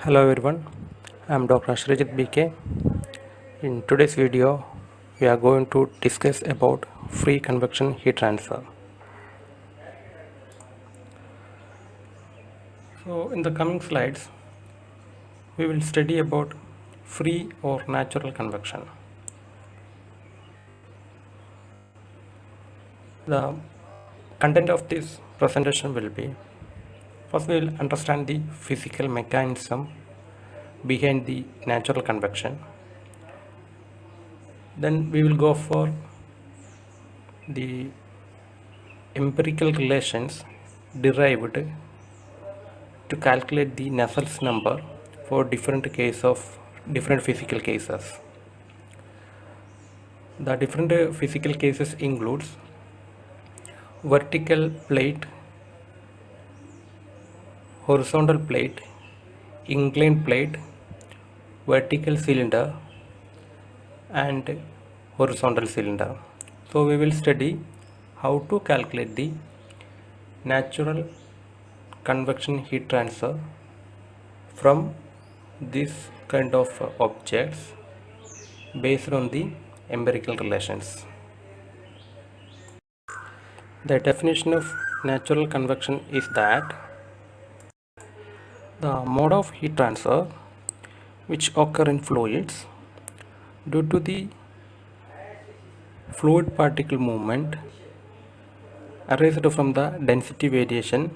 Hello everyone, I am Dr. Shrijit BK. In today's video, we are going to discuss about free convection heat transfer. So in the coming slides, we will study about free or natural convection. The content of this presentation will be, first we will understand the physical mechanism behind the natural convection. Then we will go for the empirical relations derived to calculate the Nusselt's number for different physical cases. The different physical cases includes vertical plate, horizontal plate, inclined plate, vertical cylinder and horizontal cylinder. So we will study how to calculate the natural convection heat transfer from this kind of objects based on the empirical relations. The definition of natural convection is that the mode of heat transfer which occur in fluids due to the fluid particle movement arising from the density variation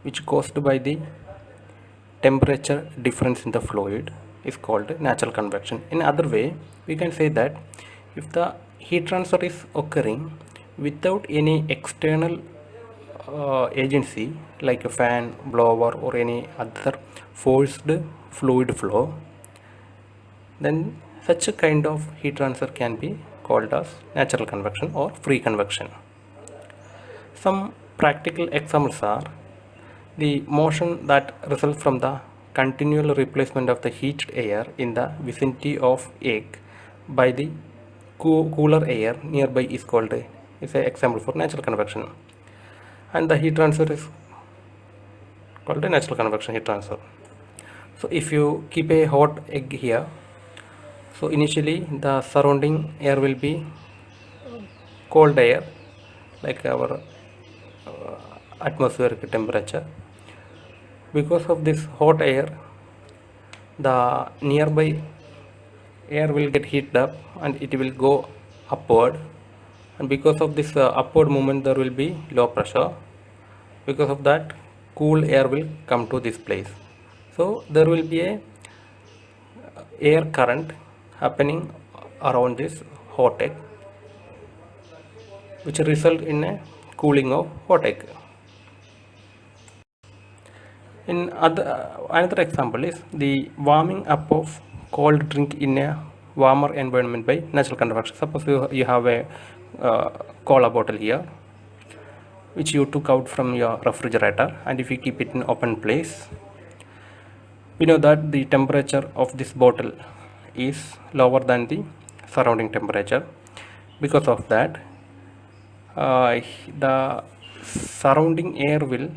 which caused by the temperature difference in the fluid is called natural convection. In other way, we can say that if the heat transfer is occurring without any external agency like a fan, blower or any other forced fluid flow, then such a kind of heat transfer can be called as natural convection or free convection. Some practical examples are the motion that results from the continual replacement of the heated air in the vicinity of egg by the cooler air nearby is an example for natural convection, and the heat transfer is called a natural convection heat transfer. So if you keep a hot egg here, so initially the surrounding air will be cold air like our atmospheric temperature. Because of this hot air, the nearby air will get heated up and it will go upward, and because of this upward movement there will be low pressure. Because of that, cool air will come to this place, so there will be a air current happening around this hot egg which result in a cooling of hot egg. Another example is the warming up of cold drink in a warmer environment by natural convection. Suppose you have a cola bottle here which you took out from your refrigerator, and if you keep it in open place, we know that the temperature of this bottle is lower than the surrounding temperature. Because of that, the surrounding air will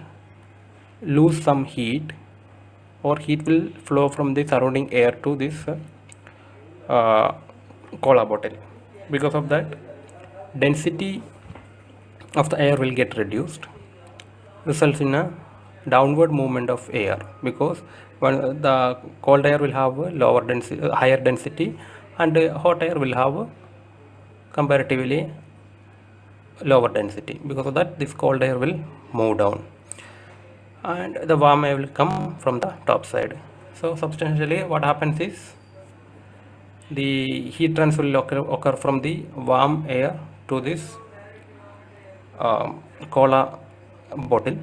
lose some heat, or heat will flow from the surrounding air to this cola bottle. Because of that, density of the air will get reduced, results in a downward movement of air, because when the cold air will have a higher density, and hot air will have a comparatively lower density. Because of that, this cold air will move down and the warm air will come from the top side. So substantially what happens is the heat transfer will occur from the warm air to this cola bottle.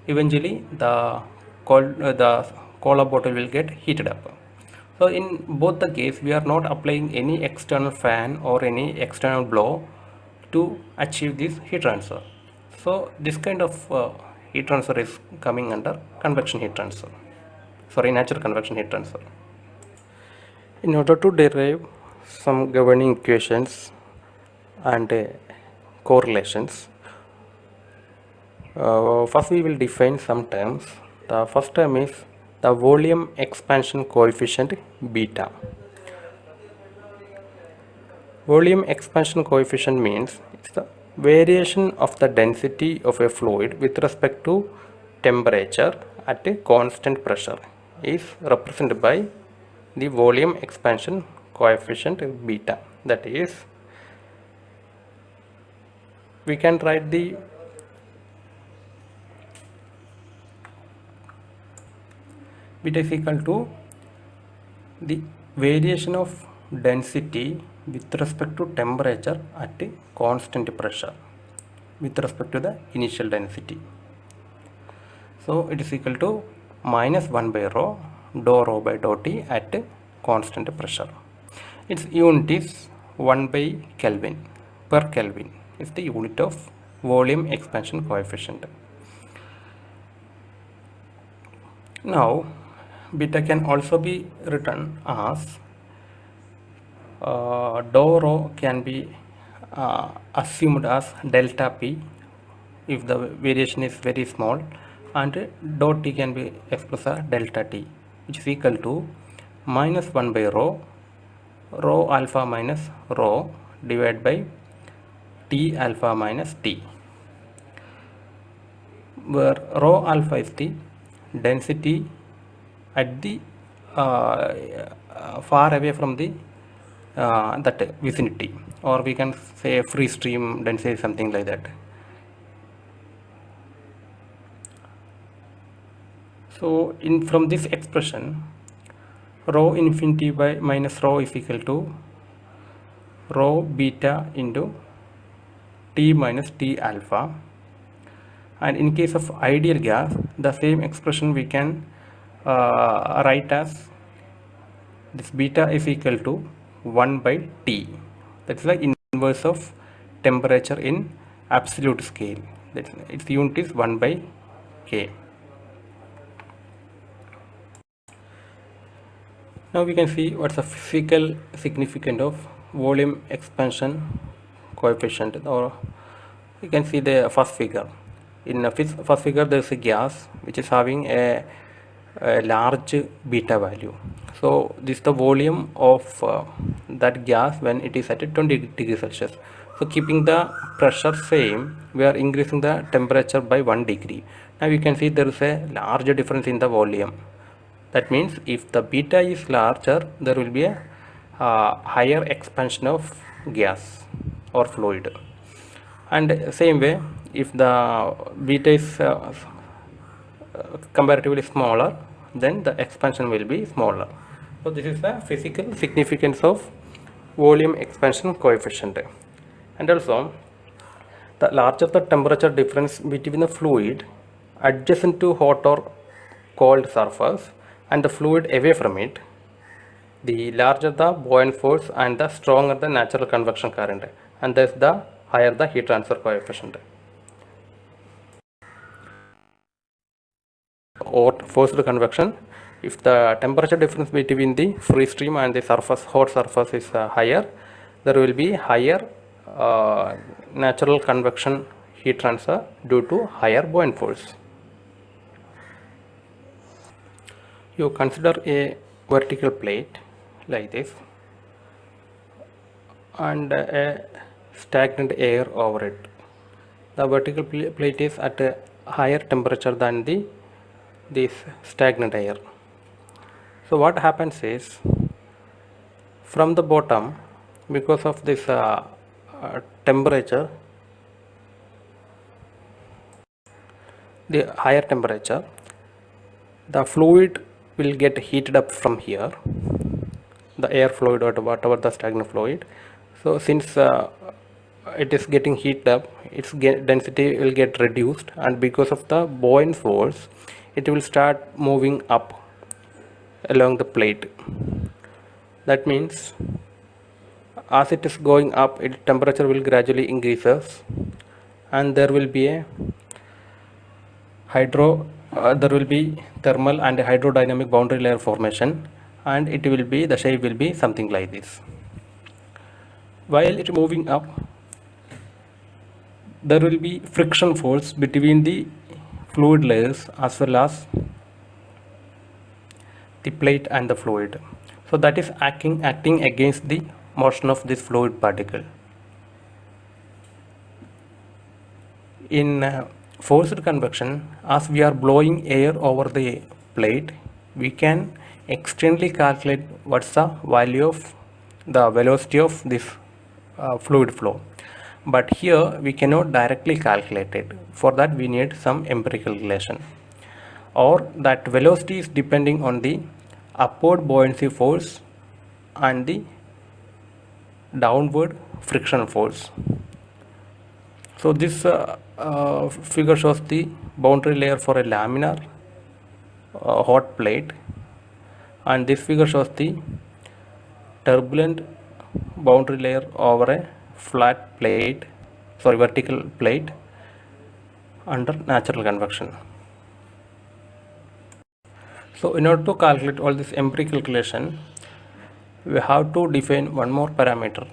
Eventually the cola bottle will get heated up. So in both the case, we are not applying any external fan or any external blow to achieve this heat transfer. So this kind of heat transfer is coming under convection heat transfer. Natural convection heat transfer. In order to derive some governing equations and correlations, first we will define some terms. The first term is the volume expansion coefficient beta. Volume expansion coefficient means it's the variation of the density of a fluid with respect to temperature at a constant pressure is represented by the volume expansion coefficient beta. That is, we can write the beta is equal to the variation of density with respect to temperature at a constant pressure with respect to the initial density. So it is equal to minus 1 by rho dou rho by dou t at constant pressure. Its unit is 1 by Kelvin. Per Kelvin is the unit of volume expansion coefficient. Now beta can also be written as dou rho can be assumed as delta p if the variation is very small, and dou t can be expressed as delta t, which is equal to minus 1 by rho alpha minus rho divided by t alpha minus t, where rho alpha is the density at the far away from the that vicinity, or we can say free stream density, something like that. So from this expression, rho infinity by minus rho is equal to rho beta into t minus t alpha, and in case of ideal gas, the same expression we can write as this beta is equal to 1 by T. That's the inverse of temperature in absolute scale. That's its unit is 1 by K. Now we can see what's the physical significance of volume expansion coefficient, or you can see the first figure. In the first figure, there is a gas which is having a large beta value. So this is the volume of that gas when it is at 20 degrees Celsius. So keeping the pressure same, we are increasing the temperature by 1 degree. Now you can see there is a larger difference in the volume. That means if the beta is larger, there will be a higher expansion of gas or fluid. And same way, if the beta is comparatively smaller, then the expansion will be smaller. So this is the physical significance of volume expansion coefficient. And also, the larger the temperature difference between the fluid adjacent to hot or cold surface and the fluid away from it, the larger the buoyant force and the stronger the natural convection current, and thus the higher the heat transfer coefficient. Or forced convection, if the temperature difference between the free stream and the surface, hot surface, is higher, there will be higher natural convection heat transfer due to higher buoyant force. You consider a vertical plate like this and a stagnant air over it. The vertical plate is at a higher temperature than this stagnant air. So what happens is, from the bottom, because of this temperature, the higher temperature, the fluid will get heated up from here, the air fluid or whatever the stagnant fluid. So since it is getting heated up, its density will get reduced, and because of the buoyant force, it will start moving up along the plate. That means as it is going up, its temperature will gradually increases, and there will be a there will be thermal and hydrodynamic boundary layer formation, and it will be, the shape will be something like this. While it moving up, there will be friction force between the fluid layers as well as the plate and the fluid. So that is acting against the motion of this fluid particle. In forced convection, as we are blowing air over the plate, we can externally calculate what's the value of the velocity of this fluid flow. But here we cannot directly calculate it. For that we need some empirical relation, or that velocity is depending on the upward buoyancy force and the downward friction force. So this figure shows the boundary layer for a laminar hot plate, and this figure shows the turbulent boundary layer over a flat plate, vertical plate under natural convection. So in order to calculate all this empirical relation, we have to define one more parameter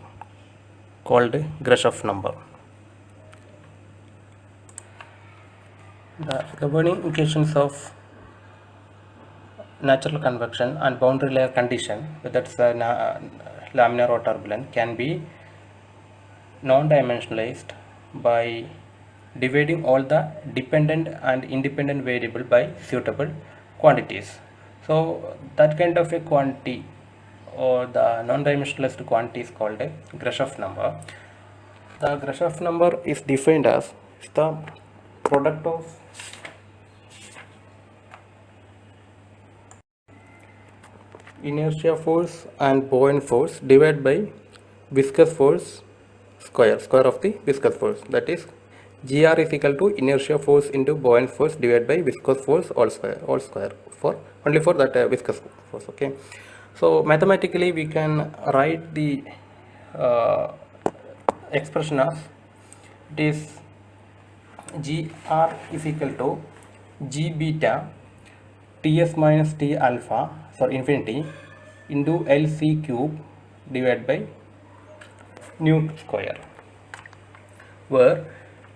called Grashof number. The governing equations of natural convection and boundary layer condition, whether it's laminar or turbulent, can be non-dimensionalized by dividing all the dependent and independent variable by suitable quantities. So that kind of a quantity, or the non-dimensionalized quantity, is called a Grashof number. The Grashof number is defined as the product of inertia force and buoyant force divided by viscous force square of the viscous force. That is, GR is equal to inertia force into buoyant force divided by viscous force all square for only for that viscous force. Okay, so mathematically we can write the expression as it is GR is equal to G beta Ts minus T alpha infinity into LC cube divided by Newton square, where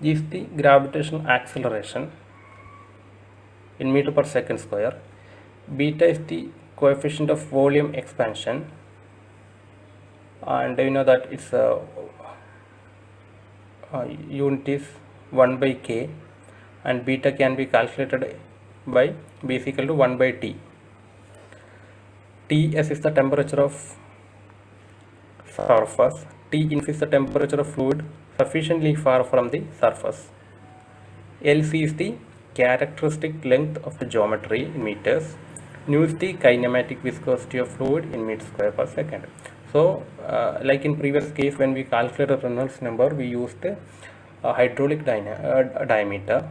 G is the gravitational acceleration in meter per second square, beta is the coefficient of volume expansion, and you know that its unit is 1 by k, and beta can be calculated by B is equal to 1 by T. Ts is the temperature of surface, T inf is the temperature of fluid sufficiently far from the surface, Lc is the characteristic length of the geometry in meters, nu is the kinematic viscosity of fluid in meters square per second. So like in previous case, when we calculated Reynolds number, we used a hydraulic diameter.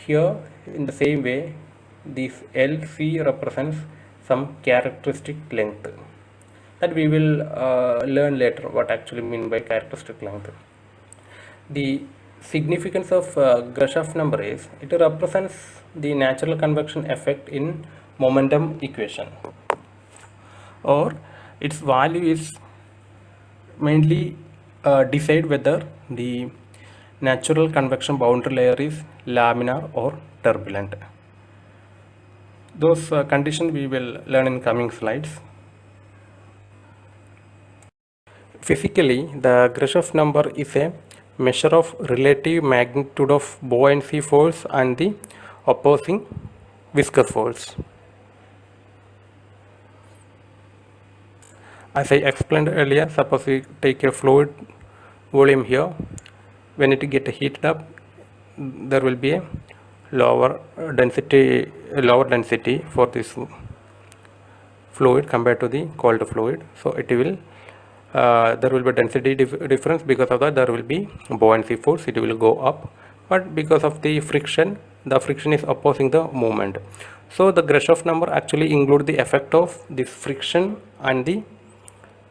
Here in the same way, this Lc represents some characteristic length that we will learn later what actually mean by characteristic length. The significance of Grashof number is it represents the natural convection effect in momentum equation, or its value is mainly decide whether the natural convection boundary layer is laminar or turbulent. Those conditions we will learn in coming slides. Physically, the Grashof number is a measure of relative magnitude of buoyancy force and the opposing viscous force. As I explained earlier, suppose we take a fluid volume here. When it gets heated up, there will be a lower density for this fluid compared to the cold fluid. So it will there will be density difference. Because of that, there will be buoyancy force, it will go up, but because of the friction is opposing the movement. So the Grashof number actually include the effect of this friction and the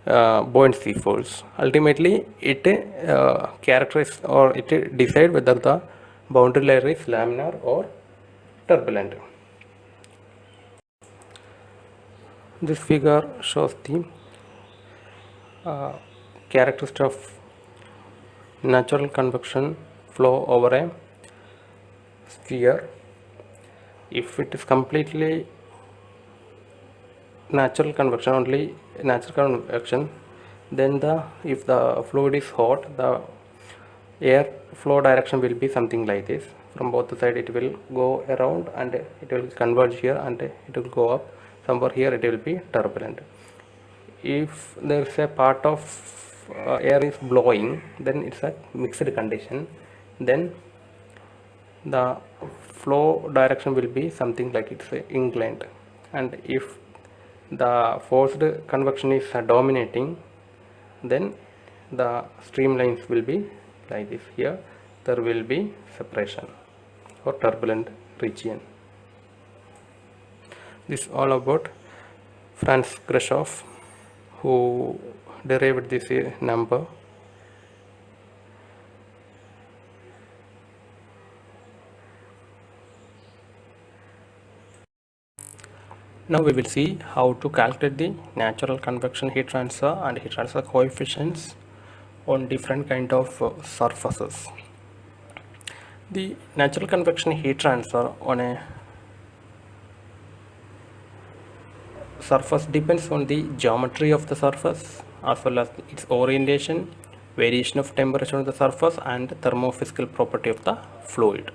buoyancy force. Ultimately it characterize, or it decide whether the boundary layer is laminar or turbulent. This figure shows the characteristic of natural convection flow over a sphere. If it is completely natural convection, only natural convection, then if the fluid is hot, the air flow direction will be something like this. From both the side it will go around and it will converge here and it will go up. Somewhere here it will be turbulent. If there is a part of air is blowing, then it's a mixed condition. Then the flow direction will be something like it's inclined. And if the forced convection is dominating, then the streamlines will be like this. Here there will be separation or turbulent region. This is all about Franz Grashof, who derived this number. Now we will see how to calculate the natural convection heat transfer and heat transfer coefficients on different kind of surfaces. The natural convection heat transfer on a surface depends on the geometry of the surface as well as its orientation, variation of temperature on the surface, and thermophysical property of the fluid.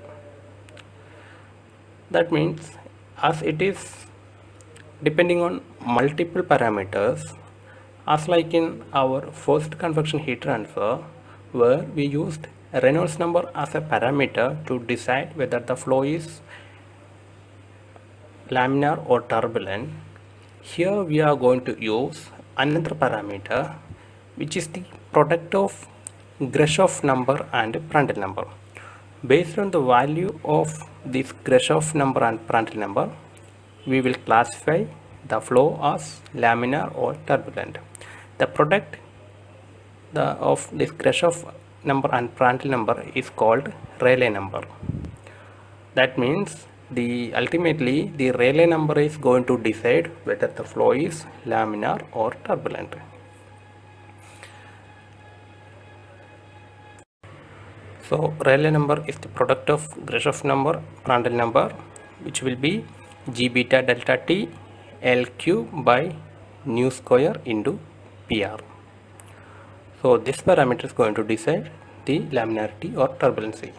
That means, as it is depending on multiple parameters, as like in our first convection heat transfer, where we used Reynolds number as a parameter to decide whether the flow is laminar or turbulent. Here we are going to use another parameter, which is the product of Grashof number and Prandtl number. Based on the value of this Grashof number and Prandtl number, we will classify the flow as laminar or turbulent. The product of this Grashof number and Prandtl number is called Rayleigh number. That means ultimately the Rayleigh number is going to decide whether the flow is laminar or turbulent. So Rayleigh number is the product of Grashof number, Prandtl number, which will be G beta delta T L cube by nu square into PR. So this parameter is going to decide the laminarity or turbulency.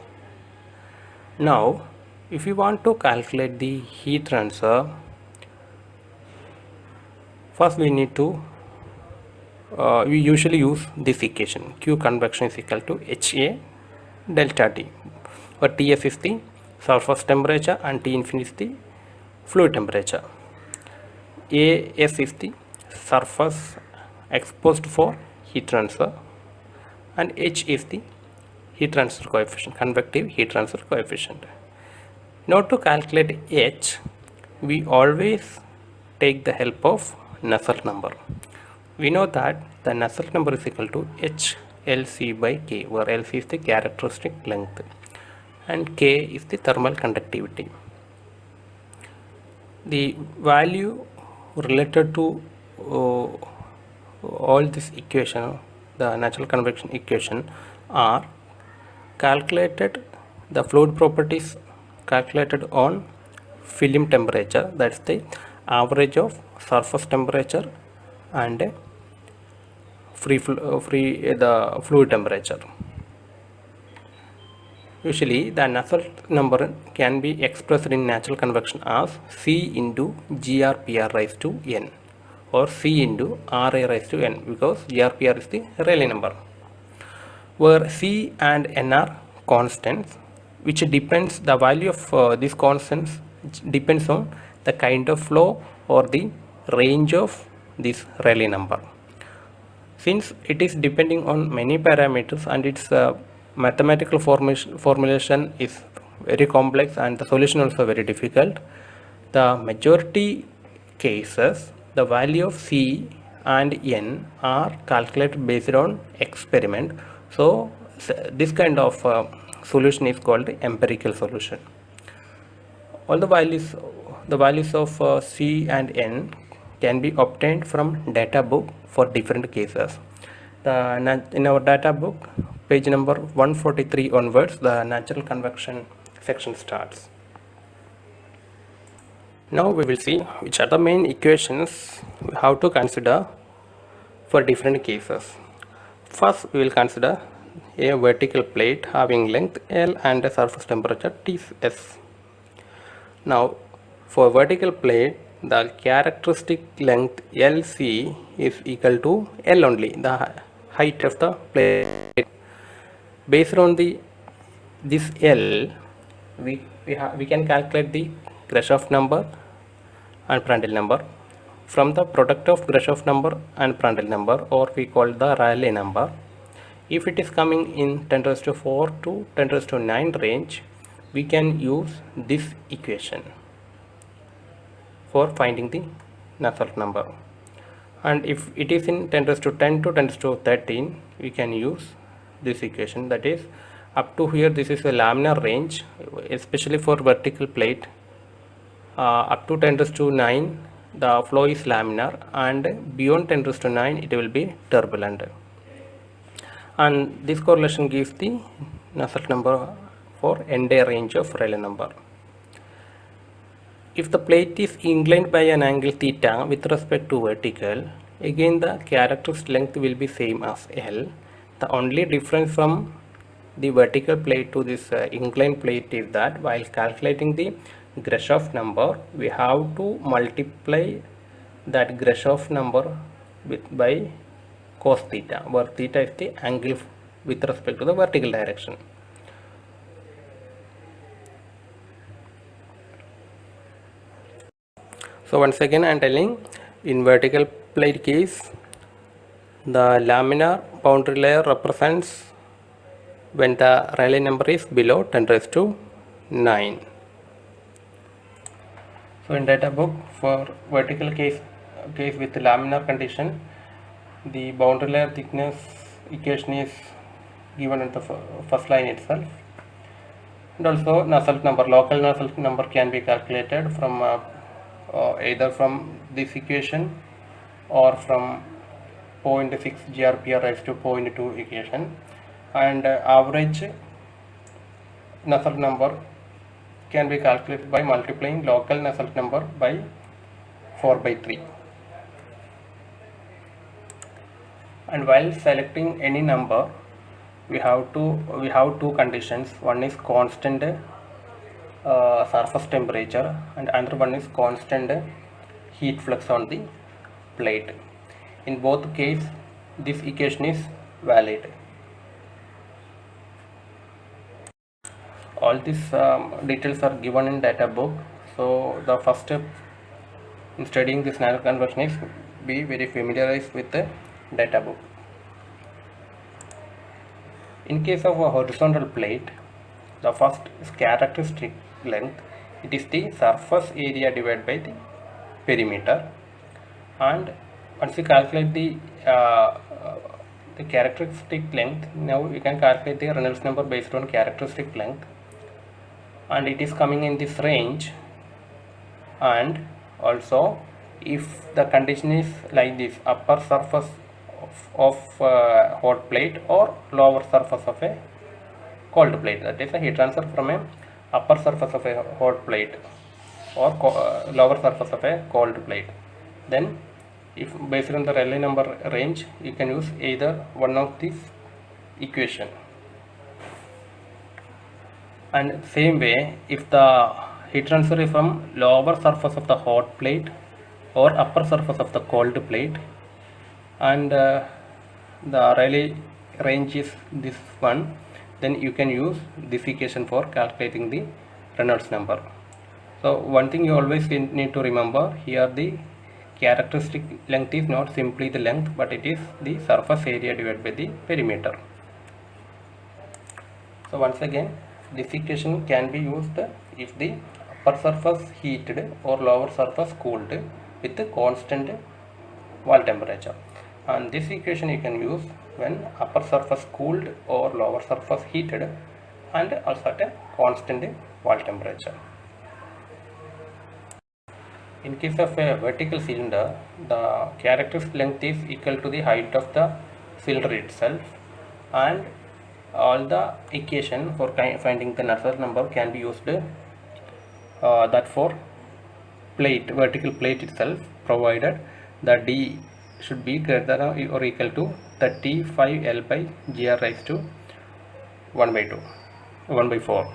Now if you want to calculate the heat transfer, first we need to we usually use this equation: Q convection is equal to HA delta T, where Ts is the surface temperature and T infinity is the fluid temperature. AS is the surface exposed for heat transfer, and H is the heat transfer coefficient, convective heat transfer coefficient. In order to calculate H, we always take the help of Nusselt number. We know that the Nusselt number is equal to HLC by K, where LC is the characteristic length and K is the thermal conductivity. The value related to all this equation, the natural convection equation, are calculated, the fluid properties calculated on film temperature, that's the average of surface temperature and the fluid temperature. Usually the Nusselt number can be expressed in natural convection as C into GRPR raised to N, or C into RA raised to N, because GRPR is the Rayleigh number, where C and N are constants, which depends, the value of these constants depends on the kind of flow or the range of this Rayleigh number. Since it is depending on many parameters and its mathematical formulation is very complex and the solution also very difficult, the majority cases the value of C and N are calculated based on experiment. So this kind of solution is called the empirical solution. All the values of C and N can be obtained from data book for different cases. In our data book, page number 143 onwards, the natural convection section starts. Now we will see which are the main equations we have to consider for different cases. First, we will consider a vertical plate having length L and a surface temperature Ts. Now, for vertical plate, the characteristic length LC is equal to L only, the height of the plate. Based on this L, we can calculate the Grashof number and Prandtl number from the product of Grashof number and Prandtl number, or we call the Rayleigh number. If it is coming in 10 raised to 4 to 10 raised to 9 range, we can use this equation for finding the Nusselt number. And if it is in 10 raised to 10 to 10 raised to 13, we can use this equation, that is up to here. This is a laminar range, especially for vertical plate. Up to 10 raised to 9 the flow is laminar, and beyond 10 raised to 9 it will be turbulent, and this correlation gives the Nusselt number for entire range of Rayleigh number. If the plate is inclined by an angle theta with respect to vertical, again the characteristic length will be same as L. The only difference from the vertical plate to this inclined plate is that while calculating the Grashof number, we have to multiply that Grashof number by cos theta, where theta is the angle with respect to the vertical direction. So once again I am telling, in vertical plate case, the laminar boundary layer represents when the Rayleigh number is below 10 raised to 9. So in data book, for vertical case with laminar condition, the boundary layer thickness equation is given in the first line itself. And also Nusselt number, local Nusselt number can be calculated from either from this equation or from 0.6 GRPR raised to 0.2 equation, and average Nusselt number can be calculated by multiplying local Nusselt number by 4/3. And while selecting any number, we have two conditions. One is constant surface temperature, and another one is constant heat flux on the plate. In both cases, this equation is valid. All these details are given in data book. So the first step in studying this Snelling conversion is be very familiarized with the data book. In case of a horizontal plate, the first is characteristic length. It is the surface area divided by the perimeter, and once you calculate the characteristic length, now you can calculate the Reynolds number based on characteristic length, and it is coming in this range. And also, if the condition is like this, upper surface of hot plate or lower surface of a cold plate, that is a heat transfer from a upper surface of a hot plate or lower surface of a cold plate, then if based on the Rayleigh number range, you can use either one of these equation. And same way, if the heat transfer is from lower surface of the hot plate or upper surface of the cold plate, and the Rayleigh range is this one, then you can use this equation for calculating the Reynolds number. So one thing you always need to remember, here the characteristic length is not simply the length, but it is the surface area divided by the perimeter. So once again, this equation can be used if the upper surface heated or lower surface cooled with the constant wall temperature, and this equation you can use when upper surface cooled or lower surface heated and also at a constant wall temperature. In case of a vertical cylinder, the characteristic length is equal to the height of the cylinder itself, and all the equation for finding the Nusselt number can be used that for plate, vertical plate itself, provided the d should be greater than or equal to 35 L by gr raised to 1 by 2, 1 by 4.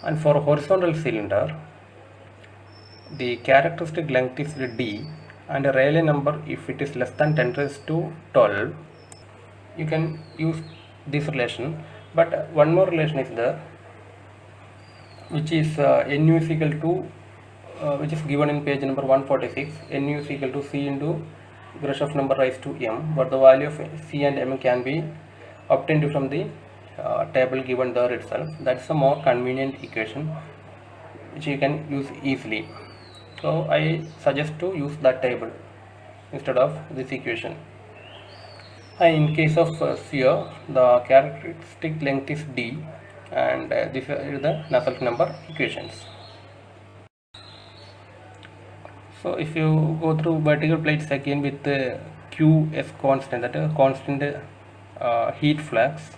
And for horizontal cylinder, the characteristic length is d, and a Rayleigh number, if it is less than 10 raised to 12, you can use this relation. But one more relation is there, which is nu is equal to which is given in page number 146. Nu is equal to c into Grashof number raised to m, but the value of c and m can be obtained from the table given there itself. That's a more convenient equation which you can use easily. So I suggest to use that table instead of this equation. And in case of sphere, the characteristic length is d, and this is the Nusselt number equations. So if you go through vertical plates again with q as constant, that is constant heat flux,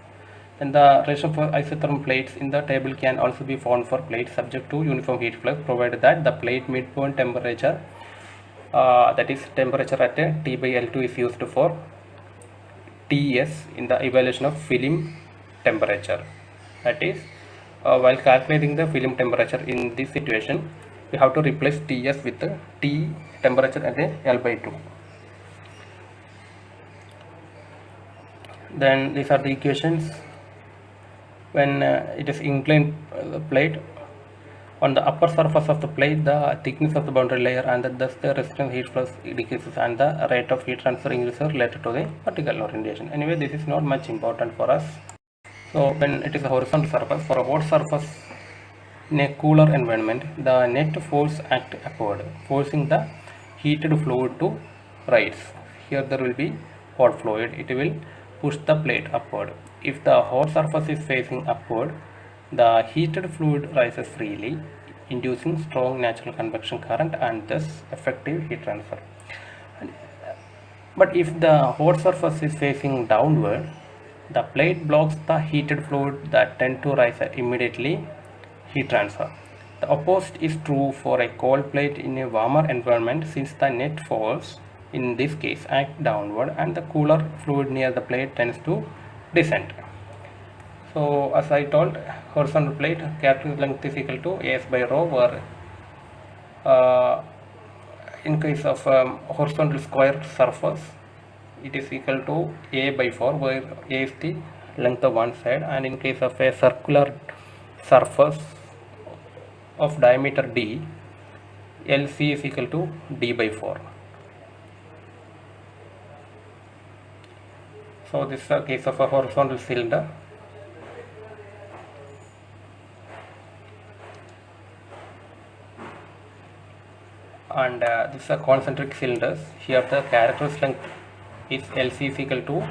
then the relation for isothermal plates in the table can also be found for plates subject to uniform heat flux, provided that the plate midpoint temperature, that is temperature at T by L2, is used for Ts in the evaluation of film temperature. That is, while calculating the film temperature in this situation, we have to replace Ts with the T temperature at L by 2. Then these are the equations. When it is inclined plate, on the upper surface of the plate, the thickness of the boundary layer and thus the resistance heat flux decreases and the rate of heat transfer increases related to the vertical orientation. Anyway, this is not much important for us. So when it is a horizontal surface, for a hot surface in a cooler environment, the net force acts upward, forcing the heated fluid to rise. Here there will be hot fluid, it will push the plate upward. If the hot surface is facing upward, the heated fluid rises freely, inducing strong natural convection current and thus effective heat transfer. But if the hot surface is facing downward, the plate blocks the heated fluid that tend to rise immediately, heat transfer. The opposite is true for a cold plate in a warmer environment, since the net force in this case acts downward and the cooler fluid near the plate tends to descend. So as I told, horizontal plate characteristic length is equal to As by rho, where in case of horizontal square surface, it is equal to A by 4, where A is the length of one side, and in case of a circular surface of diameter d, LC is equal to D by 4. So this is a case of a horizontal cylinder. And this is a concentric cylinders. Here the characteristic length is LC is equal to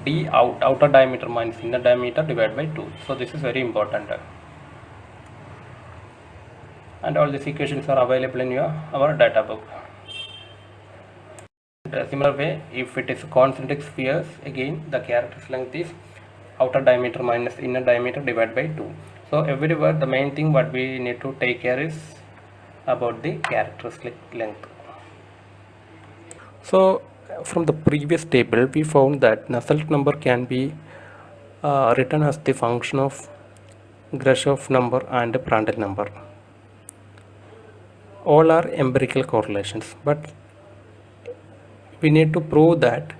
D outer diameter minus inner diameter divided by 2. So this is very important. And all these equations are available in our data book. In a similar way, if it is concentric spheres, again the characteristic length is outer diameter minus inner diameter divided by 2. So everywhere the main thing what we need to take care is about the characteristic length. So from the previous table we found that Nusselt number can be written as the function of Grashof number and Prandtl number. All are empirical correlations, but we need to prove that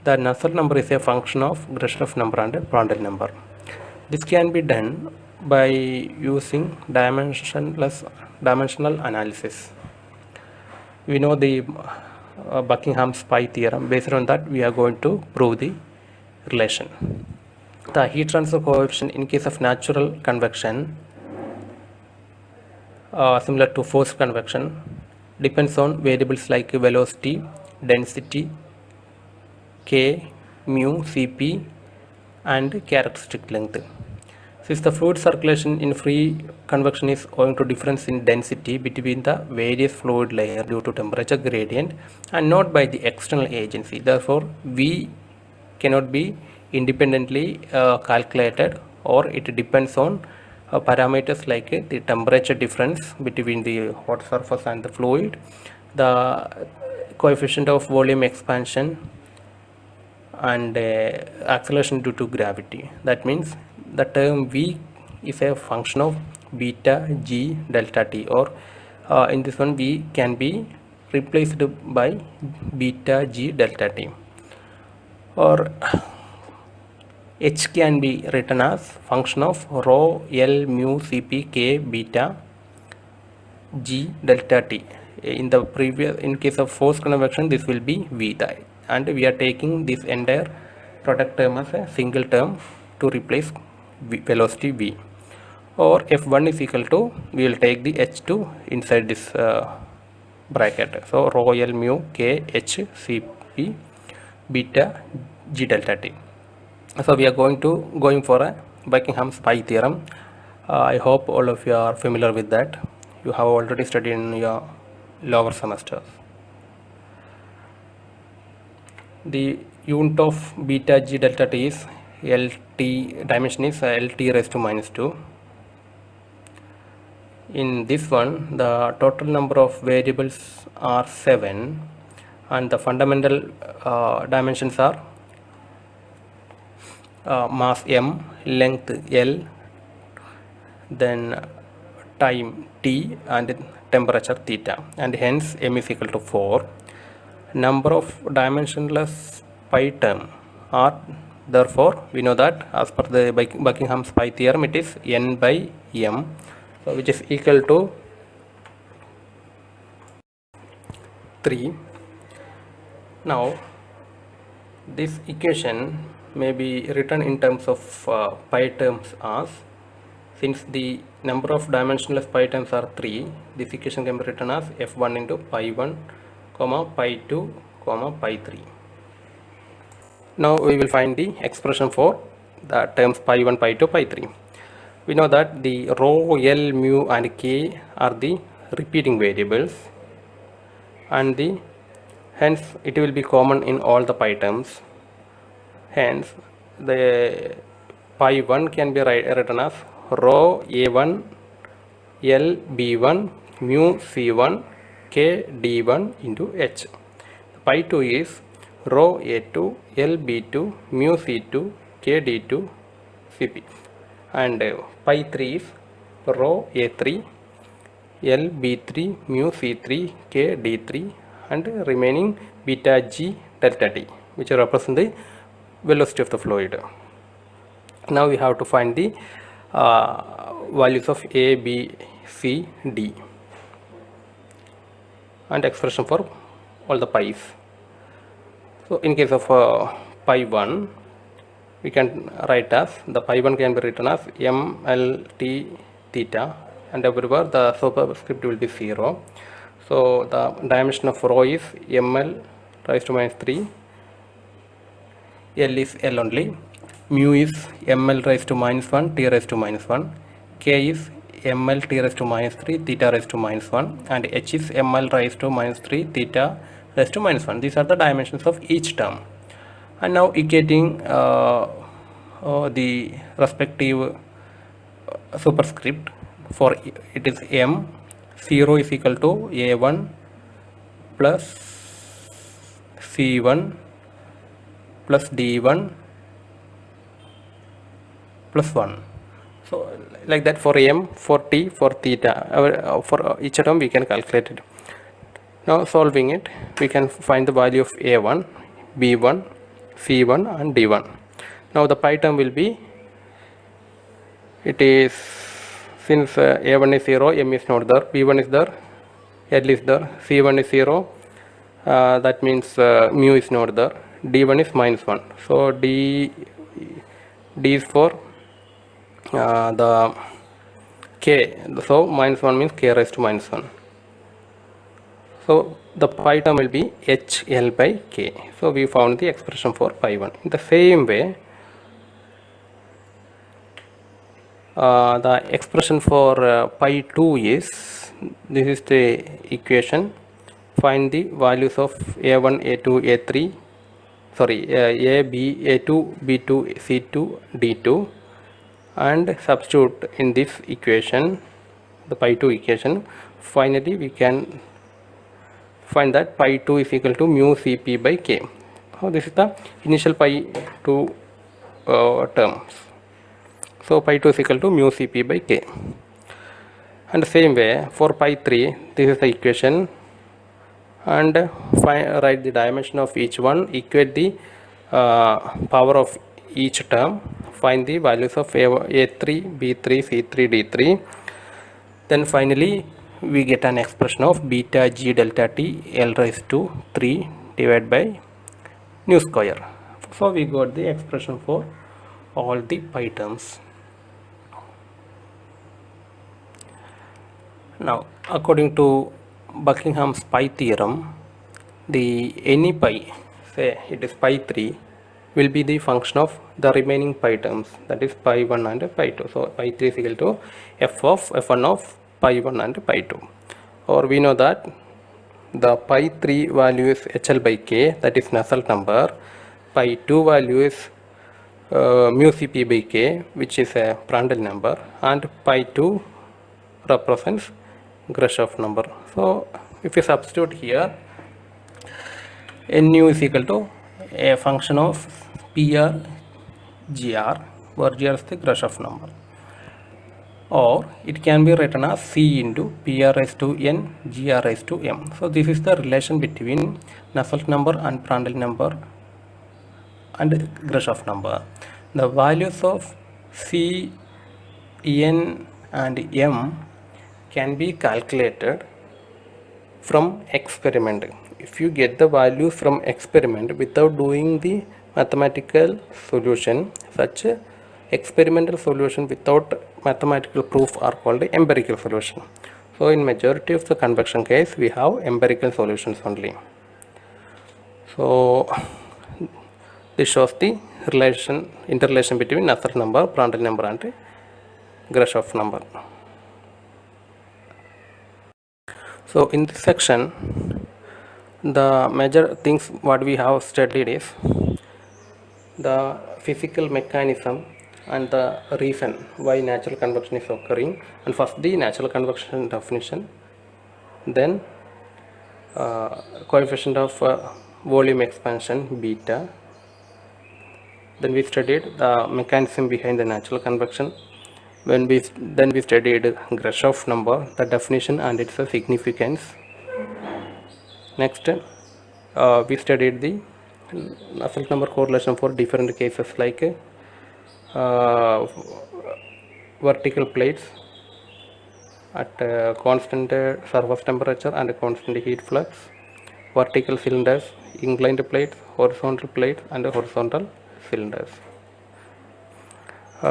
the Nusselt number is a function of Grashof number and Prandtl number. This can be done by using dimensional analysis. We know the Buckingham's pi theorem. Based on that, we are going to prove the relation. The heat transfer coefficient in case of natural convection, similar to forced convection, depends on variables like velocity, density, K, mu, Cp, and characteristic length. Since the fluid circulation in free convection is owing to difference in density between the various fluid layers due to temperature gradient and not by the external agency, therefore V cannot be independently calculated, or it depends on parameters like the temperature difference between the hot surface and the fluid, the coefficient of volume expansion, and acceleration due to gravity. That means the term V is a function of beta g delta t, or in this one V can be replaced by beta g delta t, or H can be written as function of rho L mu Cp K beta g delta t. In the previous, in case of forced convection, this will be V, and we are taking this entire product term as a single term to replace velocity V. Or F1 is equal to, we will take the H2 inside this bracket. So rho L mu K H Cp beta g delta t. So we are going for a Buckingham's pi theorem. I hope all of you are familiar with that. You have already studied in your lower semesters. The unit of beta g delta t is LT, dimension is LT raised to minus 2. In this one, the total number of variables are 7, and the fundamental dimensions are mass m, length L, then time t, and temperature theta, and hence m is equal to 4. Number of dimensionless pi term are, therefore we know that as per the Buckingham's pi theorem, it is n by m, so which is equal to 3. Now this equation may be written in terms of pi terms as, since the number of dimensionless pi terms are 3, this equation can be written as f1 into pi 1 comma pi 2 comma pi 3. Now we will find the expression for the terms pi 1, pi 2, pi 3. We know that the rho L mu and K are the repeating variables, and hence it will be common in all the pi terms. Hence the pi 1 can be written as rho A1 L B1 mu C1 K D1 into H. Pi 2 is rho A2 L B2 mu C2 K D2 Cp, and pi 3 is rho A3 L B3 mu C3 K D3, and remaining beta g delta t, which represent the velocity of the fluid. Now we have to find the values of A, B, C, D, and expression for all the pi's. So in case of pi 1, we can write as, the pi 1 can be written as MLT theta, and everywhere the superscript will be 0. So the dimension of rho is ML raised to minus 3, L is L only, mu is ML raised to minus 1, T raised to minus 1, K is ML T raised to minus 3, theta raised to minus 1, and H is ML raised to minus 3, theta raised to minus 1. These are the dimensions of each term. And now equating the respective superscript, for it is M, 0 is equal to A1 plus C1 plus D1 plus 1. So like that for M, for T, for theta, for each term we can calculate it. Now solving it, we can find the value of A1, B1, C1 and D1. Now the pi term will be, it is, since A1 is 0, M is not there, B1 is there, L is there, C1 is 0, that means mu is not there, D1 is minus 1. So D is for the K, so minus 1 means K raised to minus 1. So the pi term will be HL by K. So we found the expression for pi 1. In the same way, the expression for pi 2 is, this is the equation. Find the values of A1, A2, A3, sorry, A, B, A2, B2, C2, D2, and substitute in this equation, the pi 2 equation. Finally we can find that pi 2 is equal to mu Cp by k. So this is the initial pi 2 terms. So pi 2 is equal to mu Cp by k. And the same way for pi 3, this is the equation, and write the dimension of each one, equate the power of each term, find the values of A3, B3, C3, D3. Then finally we get an expression of beta g delta t L raised to 3 divided by nu square. So we got the expression for all the pi terms. Now according to Buckingham's pi theorem, the any pi, say it is pi 3, will be the function of the remaining pi terms, that is pi 1 and pi 2. So pi 3 is equal to f1 of pi 1 and pi 2. Or we know that the pi 3 value is HL by k, that is Nusselt number. Pi 2 value is mu Cp by k, which is a Prandtl number, and pi 2 represents Grashof number. So if you substitute here, nu is equal to a function of PR gr, where gr is the Grashof number, or it can be written as C into PR raised to n gr raised to m. So this is the relation between Nusselt number and Prandtl number and Grashof number. The values of C, n and m can be calculated from experiment. If you get the values from experiment without doing the mathematical solution, such experimental solution without mathematical proof are called empirical solution. So in majority of the convection case, we have empirical solutions only. So this shows the interrelation between Nusselt number, Prandtl number and Grashof number. So in this section, the major things what we have studied is the physical mechanism and the reason why natural convection is occurring, and first the natural convection definition, then coefficient of volume expansion beta, then we studied the mechanism behind the natural convection, then we studied Grashof number, the definition and its significance. Next we studied the Nusselt number correlation for different cases like vertical plates at constant surface temperature and constant heat flux, vertical cylinders, inclined plates, horizontal plates and horizontal cylinders.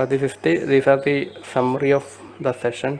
These are the summary of the session.